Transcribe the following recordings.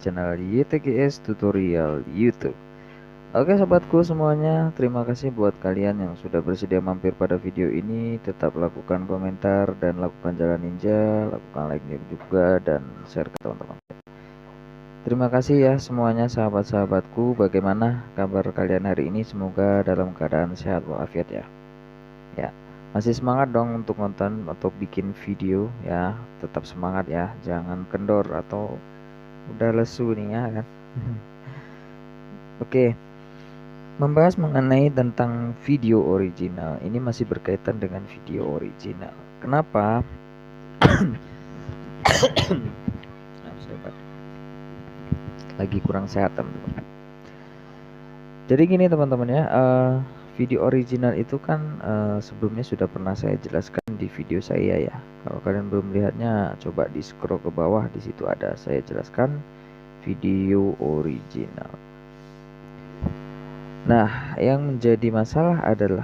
channel YTGS Tutorial YouTube. Oke sobatku semuanya, terima kasih buat kalian yang sudah bersedia mampir pada video ini. Tetap lakukan komentar dan lakukan jalan ninja, lakukan like juga dan share ke teman-teman. Terima kasih ya semuanya sahabat-sahabatku. Bagaimana kabar kalian hari ini? Semoga dalam keadaan sehat walafiat ya. Ya, masih semangat dong untuk nonton atau bikin video ya. Tetap semangat ya, jangan kendor atau udah lesu nih ya kan. Oke, membahas mengenai tentang video original. Ini masih berkaitan dengan video original. Kenapa? Lagi kurang sehat teman-teman. Jadi gini teman-teman ya, video original itu kan sebelumnya sudah pernah saya jelaskan di video saya ya. Kalau kalian belum lihatnya, coba di scroll ke bawah, di situ ada saya jelaskan video original. Nah, yang menjadi masalah adalah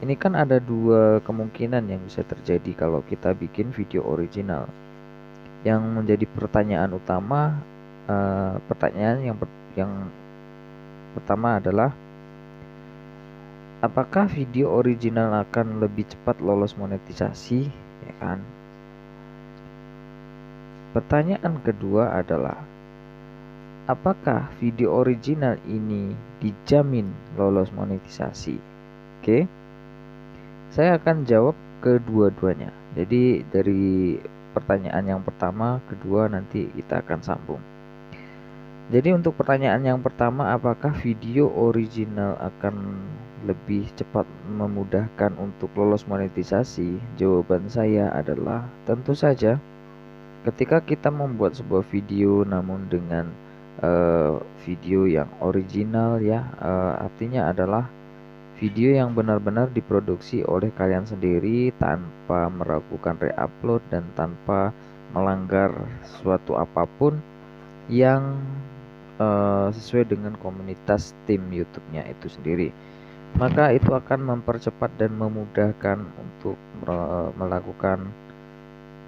ini kan ada dua kemungkinan yang bisa terjadi kalau kita bikin video original. Yang menjadi pertanyaan utama, pertanyaan yang pertama adalah apakah video original akan lebih cepat lolos monetisasi, ya kan? Pertanyaan kedua adalah apakah video original ini dijamin lolos monetisasi? Oke. Saya akan jawab kedua-duanya. Jadi dari pertanyaan yang pertama, kedua nanti kita akan sambung. Jadi untuk pertanyaan yang pertama, apakah video original akan lebih cepat memudahkan untuk lolos monetisasi? Jawaban saya adalah tentu saja. Ketika kita membuat sebuah video namun dengan video yang original ya, artinya adalah video yang benar-benar diproduksi oleh kalian sendiri tanpa meragukan reupload dan tanpa melanggar suatu apapun yang sesuai dengan komunitas tim YouTube-nya itu sendiri, maka itu akan mempercepat dan memudahkan untuk melakukan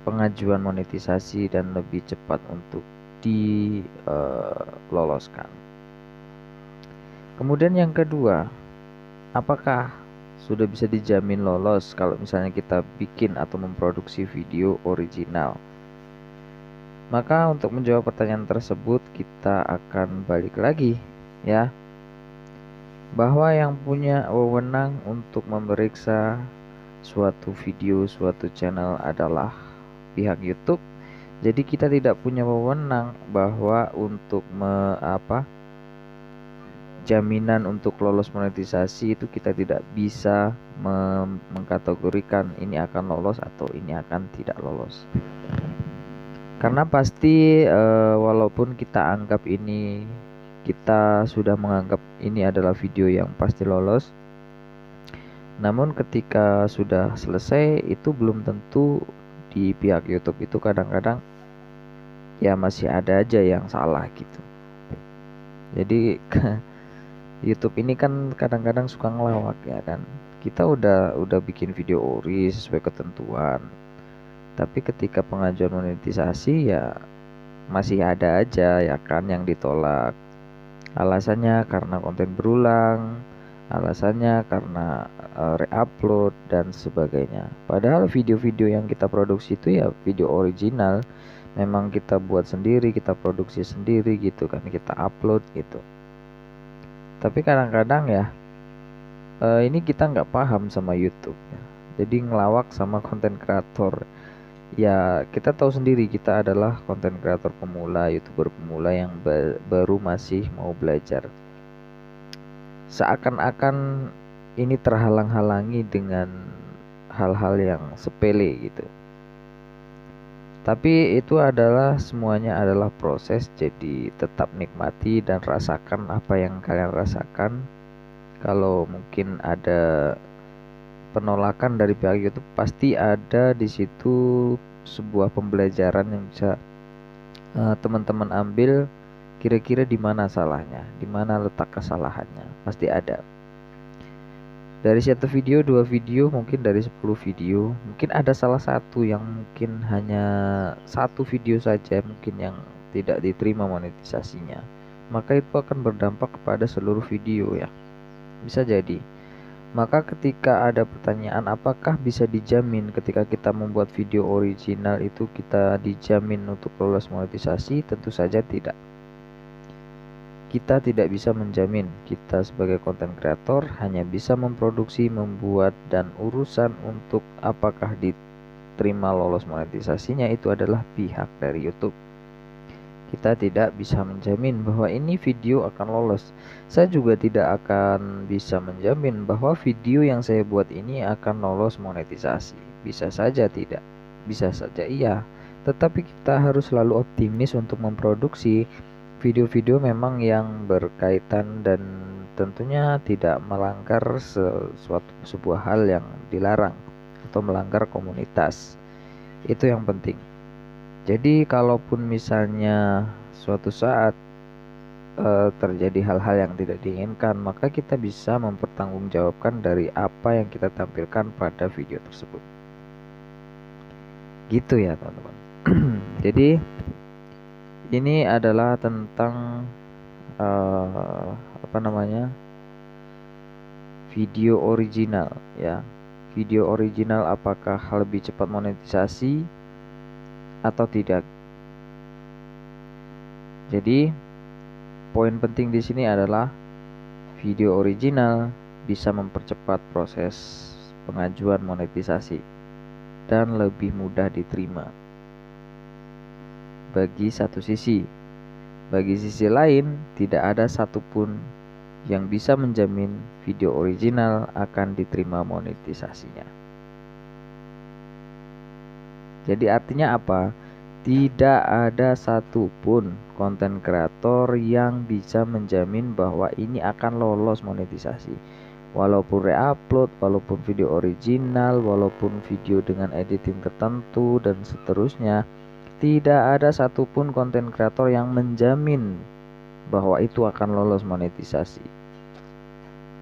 pengajuan monetisasi dan lebih cepat untuk diloloskan. Kemudian yang kedua, apakah sudah bisa dijamin lolos kalau misalnya kita bikin atau memproduksi video original? Maka untuk menjawab pertanyaan tersebut kita akan balik lagi ya, bahwa yang punya wewenang untuk memeriksa suatu video, suatu channel adalah pihak YouTube. Jadi kita tidak punya wewenang bahwa untuk jaminan untuk lolos monetisasi itu kita tidak bisa mengkategorikan ini akan lolos atau ini akan tidak lolos. Karena pasti walaupun kita anggap ini, kita sudah menganggap ini adalah video yang pasti lolos, namun ketika sudah selesai itu belum tentu di pihak YouTube itu kadang-kadang ya masih ada aja yang salah gitu. Jadi YouTube ini kan kadang-kadang suka ngelawak ya kan. Kita udah bikin video ori sesuai ketentuan, tapi ketika pengajuan monetisasi ya masih ada aja ya kan yang ditolak. Alasannya karena konten berulang, alasannya karena reupload dan sebagainya. Padahal video-video yang kita produksi itu ya video original, memang kita buat sendiri, kita produksi sendiri gitu kan, kita upload gitu. Tapi kadang-kadang ya ini kita nggak paham sama YouTube ya. Jadi ngelawak sama konten kreator. Ya kita tahu sendiri kita adalah konten kreator pemula, YouTuber pemula yang baru masih mau belajar. Seakan-akan ini terhalang-halangi dengan hal-hal yang sepele gitu. Tapi itu adalah semuanya adalah proses, jadi tetap nikmati dan rasakan apa yang kalian rasakan. Kalau mungkin ada penolakan dari pihak YouTube, pasti ada di situ sebuah pembelajaran yang bisa teman-teman ambil. Kira-kira di mana salahnya, di mana letak kesalahannya, pasti ada. Dari satu video, dua video, mungkin dari 10 video, mungkin ada salah satu yang mungkin hanya satu video saja mungkin yang tidak diterima monetisasinya, maka itu akan berdampak kepada seluruh video ya. Bisa jadi. Maka ketika ada pertanyaan apakah bisa dijamin ketika kita membuat video original itu kita dijamin untuk lolos monetisasi? Tentu saja tidak. Kita tidak bisa menjamin. Kita sebagai konten kreator hanya bisa memproduksi, membuat, dan urusan untuk apakah diterima lolos monetisasinya itu adalah pihak dari YouTube. Kita tidak bisa menjamin bahwa ini video akan lolos. Saya juga tidak akan bisa menjamin bahwa video yang saya buat ini akan lolos monetisasi. Bisa saja tidak, bisa saja iya. Tetapi kita harus selalu optimis untuk memproduksi video-video memang yang berkaitan dan tentunya tidak melanggar sebuah hal yang dilarang atau melanggar komunitas. Itu yang penting. Jadi kalaupun misalnya suatu saat terjadi hal-hal yang tidak diinginkan, maka kita bisa mempertanggungjawabkan dari apa yang kita tampilkan pada video tersebut. Gitu ya teman-teman. Jadi ini adalah tentang video original ya. Video original apakah lebih cepat monetisasi atau tidak. Jadi poin penting di sini adalah video original bisa mempercepat proses pengajuan monetisasi dan lebih mudah diterima bagi satu sisi. Bagi sisi lain, tidak ada satupun yang bisa menjamin video original akan diterima monetisasinya. Jadi artinya apa? Tidak ada satupun konten kreator yang bisa menjamin bahwa ini akan lolos monetisasi. Walaupun reupload, walaupun video original, walaupun video dengan editing tertentu dan seterusnya, tidak ada satupun konten kreator yang menjamin bahwa itu akan lolos monetisasi.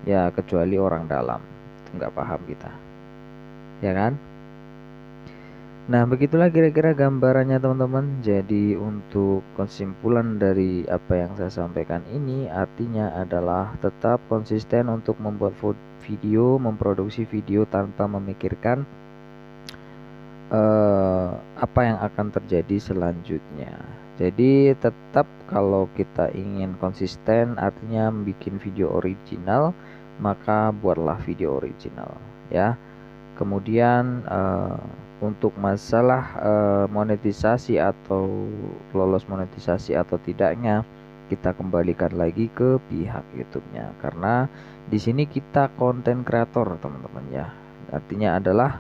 Ya kecuali orang dalam, itu nggak paham kita, ya kan? Nah begitulah kira-kira gambarannya teman-teman. Jadi untuk kesimpulan dari apa yang saya sampaikan ini artinya adalah tetap konsisten untuk membuat video, memproduksi video tanpa memikirkan apa yang akan terjadi selanjutnya. Jadi tetap kalau kita ingin konsisten artinya bikin video original, maka buatlah video original ya. Kemudian untuk masalah monetisasi atau lolos monetisasi atau tidaknya, kita kembalikan lagi ke pihak YouTube-nya, karena di sini kita konten kreator teman-teman ya. Artinya adalah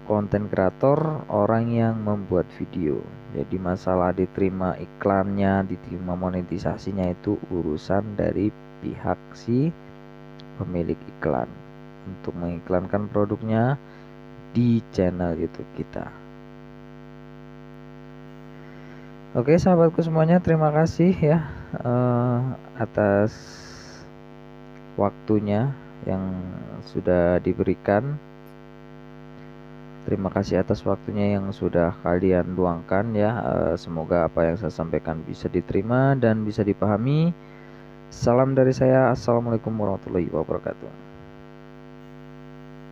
konten kreator orang yang membuat video. Jadi masalah diterima iklannya, diterima monetisasinya itu urusan dari pihak si pemilik iklan untuk mengiklankan produknya di channel YouTube kita. Oke sahabatku semuanya, terima kasih ya atas waktunya yang sudah diberikan. Terima kasih atas waktunya yang sudah kalian luangkan ya. Semoga apa yang saya sampaikan bisa diterima dan bisa dipahami. Salam dari saya. Assalamualaikum warahmatullahi wabarakatuh.